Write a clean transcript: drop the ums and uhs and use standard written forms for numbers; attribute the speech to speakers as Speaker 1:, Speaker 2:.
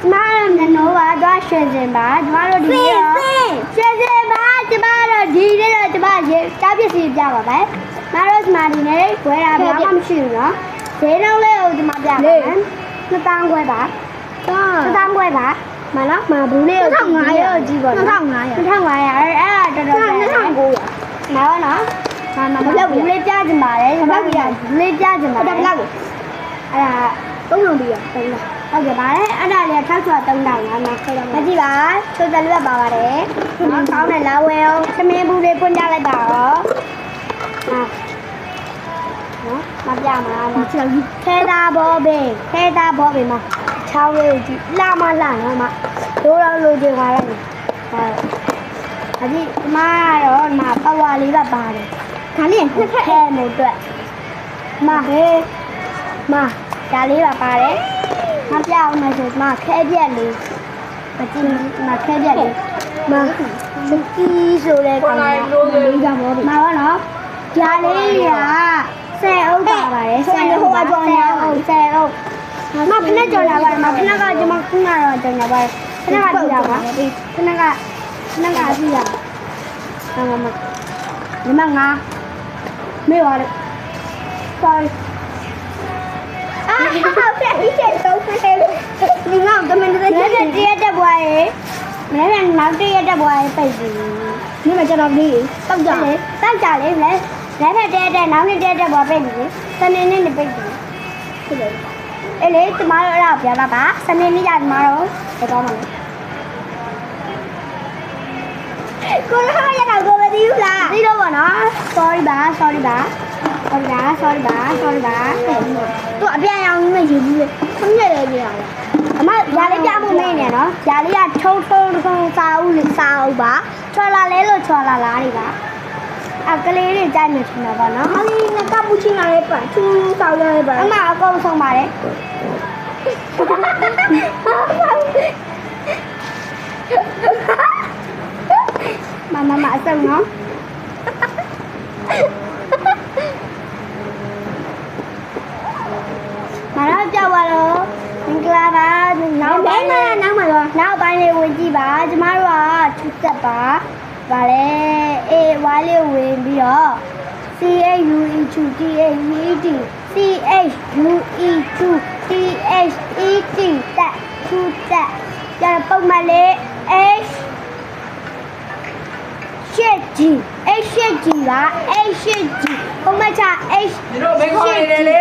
Speaker 1: 妈的，那我娃多学生吧，妈的弟弟，学生吧，这妈的弟弟的这妈的，咋别是家吧呗？妈的是妈的呢，回来不要他们去了，谁能来就妈家吧？那当归吧，那当归吧，妈了，妈不来，那烫啥呀？那烫啥呀？那烫啥呀？哎，这那烫锅呀？妈了呢？妈不来不来家子嘛嘞？妈不来家子嘛？不来不？哎呀，都能比啊，都能。ဟုတ်ကဲ့ပါလေအဲ့ဒါလေးထောက်ချွတ်3000ပါနော်မကြည့်ပါချိုးတယ်လွတ်ပါပါတယ်နော်ကောင်းတဲ့လာဝဲအောင်သမင်းဘူးလေးပွင့်ကြလိုက်ပါတော့ဟာနော်မပြမှာနော်ခဲသားဘောဘေးခဲသားဘောဘေးမှာချောင်းလေးကိုကြည့်လှမလှနော်မလိုတော့လိုချင်ပါလိုက်ဟုတ်အကြည့်ဒီမှာတော့ဒီမှာပဝါလေးပါပါတယ်ဒါလေးနှစ်ခက်ခဲမို့အတွက်မဟေးမဒါလေးပါပါတယ်မပြအောင်မယ်ဆိုမှခဲပြက်လေးမကြည့်မခဲပြက်လေးမစကီးဆိုတဲ့ကောင်ကလေးကြပါဘူးမဟုတ်နော်ကြားလေးကဆယ်အုပ်ပါပါတယ်ဆယ်ဟိုအကြောင်းရအောင်ဆယ်အုပ်မဖနဲ့ကြော်လာပါမဖနဲ့ကကျွန်မခုနကတော့ကြော်လာပါတယ်ဖနဲ့ကကြည့်တာပါဖနဲ့ကကြည့်တာမမငါမေးပါလေ sorryဟုတ်ကဲ့ဒီချက်တော့ဖဲဒီငါ့ကမင်းတို့ရဲ့တရက်တက်ပွားရေမင်းကနောက်တရက်တက်ပွားရေပိတ်ပြီဒီမှာကျွန်တော်ပြီးတောက်ကြလေတောက်ကြလေလဲလက်ထက်တရက်တက်နောက်နေ့တရက်တက်ပွားပိတ်ပြီစနေနေ့နဲ့ပိတ်ပြီဟုတ်တယ်အဲ့လေကျမတို့အဲ့ဒါပြောတာပါစနေနေ့ကျကျမတို့တော့မှာကိုရဟရတော့ကိုမသိဘူးလားသိတော့ပါနော် sorry ပါ sorry ပါsorry ပါသူအပြန်အောင်မယူဘူးလေခင်းရတယ်ပြန်အောင်အမຢာလေးပြဖို့မင်းနေနော်ຢာလေးကထုံစားဦးလေစားဦးပါချော်လာလဲလို့ချော်လာလားတွေပါအကလေးတွေကြိုက်နေချင်တာပါနော်အလီနကပူချီနာလေးပါချူတောက်ရလေးပါအမအကုန်ဆုံးပါတယ်မအစုံနော်မလာကြပါတော့မင်္ဂလာပါနောက်ပိုင်းလေးဝင်ကြည့်ပါကျမတို့ကချစ်သက်ပါဗာလဲအေးဝါလေးဝင်ပြီးတော့ CHUET THUET တက်ထူတက်ကျပုံမှန်လေး H8G ပါ H8G ပုံမှန်ချ H
Speaker 2: ဒီတော့ဘယ်ခေါ်နေလဲလေ